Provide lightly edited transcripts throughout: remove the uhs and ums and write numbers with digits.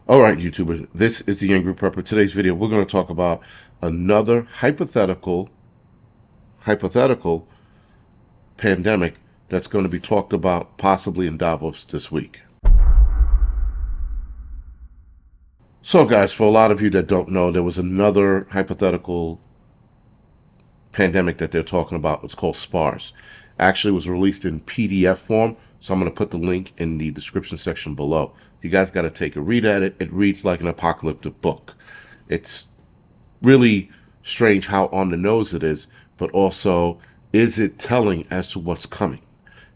All right, YouTubers, this is the Angryprepper. Today's video, we're going to talk about another hypothetical pandemic that's going to be talked about possibly in Davos this week. So, guys, for a lot of you that don't know, there was another hypothetical pandemic that they're talking about. It's called SPARS. Actually, it was released in PDF form, so I'm going to put the link in the description section below. You guys got to take a read at it. It reads like an apocalyptic book. It's really strange how on the nose it is, but also, is it telling as to what's coming?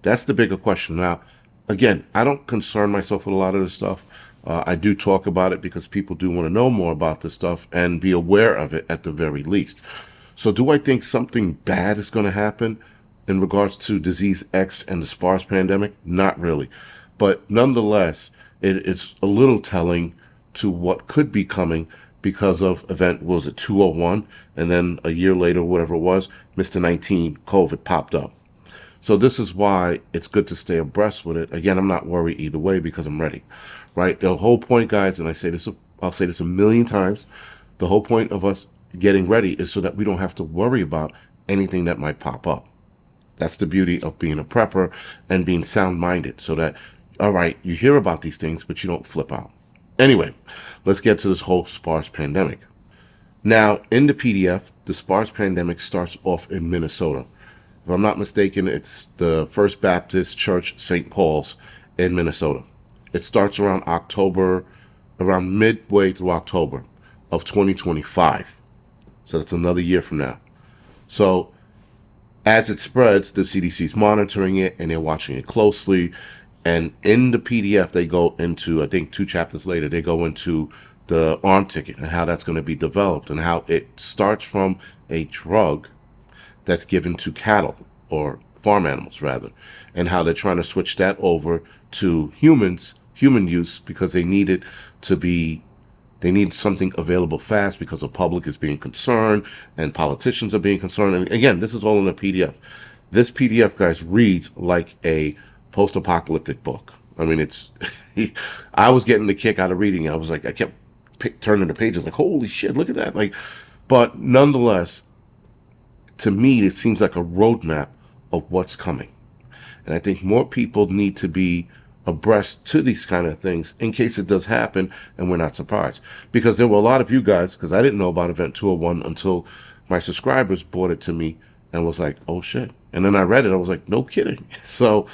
That's the bigger question. Now, again, I don't concern myself with a lot of this stuff. I do talk about it because people do want to know more about this stuff and be aware of it at the very least. So, do I think something bad is going to happen in regards to disease X and the SPARS pandemic? Not really. But nonetheless, it's a little telling to what could be coming because of event, what was it, 201? And then a year later, whatever it was, Mr. 19, COVID popped up. So this is why it's good to stay abreast with it. Again, I'm not worried either way because I'm ready, right? The whole point, guys, and I'll say this a million times, the whole point of us getting ready is so that we don't have to worry about anything that might pop up. That's the beauty of being a prepper and being sound-minded so that, all right, you hear about these things, but you don't flip out. Anyway, let's get to this whole SPARS pandemic. Now, in the PDF, the SPARS pandemic starts off in Minnesota. If I'm not mistaken, it's the First Baptist Church, St. Paul's in Minnesota. It starts around midway through October of 2025. So that's another year from now. So as it spreads, the CDC's monitoring it and they're watching it closely. And in the PDF, they go into, I think 2 chapters later, they go into the arm ticket and how that's going to be developed and how it starts from a drug that's given to cattle or farm animals rather, and how they're trying to switch that over to human use because they need something available fast because the public is being concerned and politicians are being concerned. And again, this is all in a PDF. This PDF, guys, reads like a post-apocalyptic book. I mean, I was getting the kick out of reading it. I was like, I kept turning the pages like, holy shit, look at that. Like, but nonetheless, to me, it seems like a roadmap of what's coming. And I think more people need to be abreast to these kind of things in case it does happen and we're not surprised. Because there were a lot of you guys, because I didn't know about Event 201 until my subscribers brought it to me and was like, oh shit. And then I read it, I was like, no kidding. So,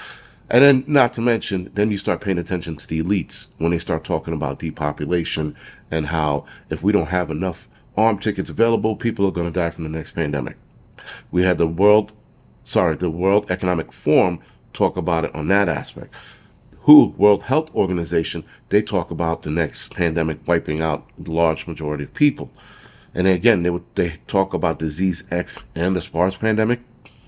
and then not to mention, then you start paying attention to the elites when they start talking about depopulation and how if we don't have enough arm tickets available, people are going to die from the next pandemic. We had the World Economic Forum talk about it on that aspect. World Health Organization, they talk about the next pandemic wiping out the large majority of people. And again, they talk about disease X and the SPARS pandemic.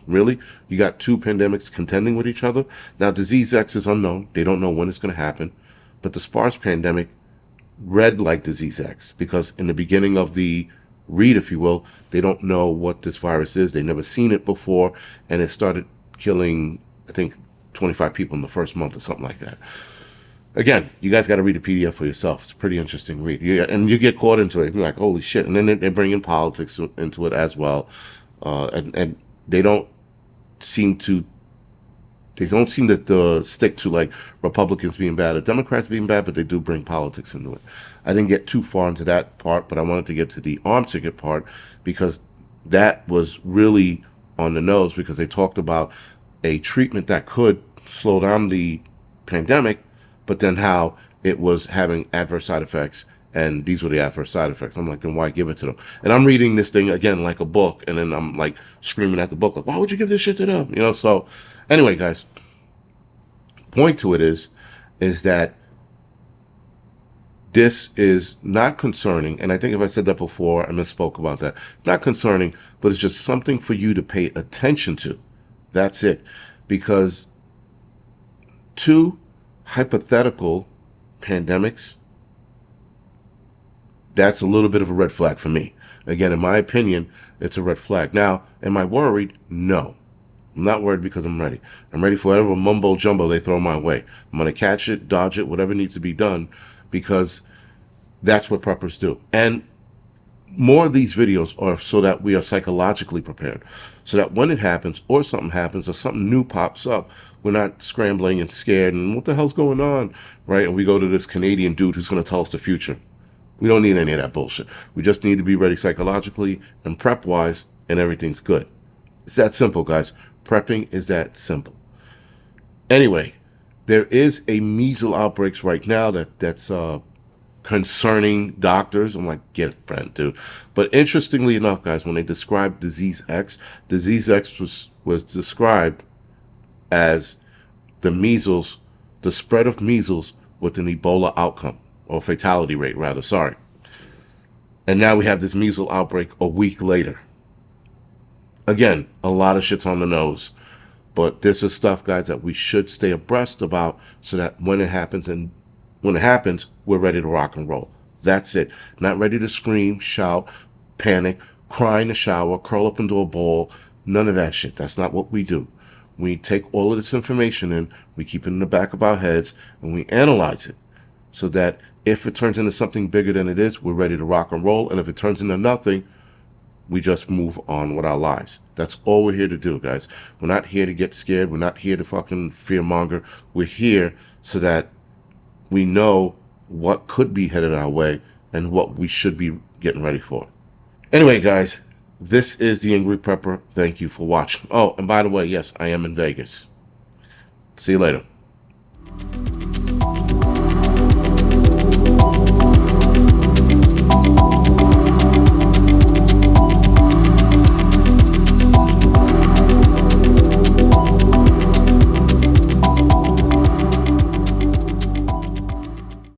Really? You got 2 pandemics contending with each other? Now, disease X is unknown. They don't know when it's going to happen. But the SPARS pandemic read like disease X because in the beginning of the read, if you will, they don't know what this virus is. They've never seen it before, and it started killing, I think, 25 people in the first month or something like that. Again, you guys got to read the PDF for yourself. It's a pretty interesting read. And you get caught into it. You're like, holy shit. And then they bring in politics into it as well. And they don't seem to stick to like Republicans being bad or Democrats being bad, but they do bring politics into it. I didn't get too far into that part, but I wanted to get to the arm ticket part because that was really on the nose because they talked about a treatment that could slow down the pandemic, but then how it was having adverse side effects. And these were the adverse side effects. I'm like, then why give it to them? And I'm reading this thing again like a book, and then I'm like screaming at the book, like, why would you give this shit to them? So anyway, guys, point to it is that this is not concerning, and I think if I said that before, I misspoke about that. It's not concerning, but it's just something for you to pay attention to. That's it. Because 2 hypothetical pandemics, that's a little bit of a red flag for me. Again, in my opinion, it's a red flag. Now, am I worried? No. I'm not worried because I'm ready. I'm ready for whatever mumbo jumbo they throw my way. I'm going to catch it, dodge it, whatever needs to be done, because That's what preppers do. And more of these videos are so that we are psychologically prepared. So that when it happens, or something happens, or something new pops up, we're not scrambling and scared and what the hell's going on, right? And we go to this Canadian dude who's going to tell us the future. We don't need any of that bullshit. We just need to be ready psychologically and prep wise, and everything's good. It's that simple, guys. Prepping is that simple. Anyway, there is a measles outbreaks right now that's concerning doctors. I'm like, get it, Brent, dude. But interestingly enough, guys, when they described Disease X was described as the measles, the spread of measles with an Ebola outcome or fatality rate, rather. Sorry. And now we have this measles outbreak a week later. Again, a lot of shit's on the nose. But this is stuff, guys, that we should stay abreast about so that when it happens, we're ready to rock and roll. That's it. Not ready to scream, shout, panic, cry in the shower, curl up into a ball. None of that shit. That's not what we do. We take all of this information in, we keep it in the back of our heads, and we analyze it so that if it turns into something bigger than it is, we're ready to rock and roll. And if it turns into nothing, we just move on with our lives. That's all we're here to do, guys. We're not here to get scared. We're not here to fucking fearmonger. We're here so that we know what could be headed our way and what we should be getting ready for. Anyway, guys, this is the Angry Prepper. Thank you for watching. Oh, and by the way, yes, I am in Vegas. See you later.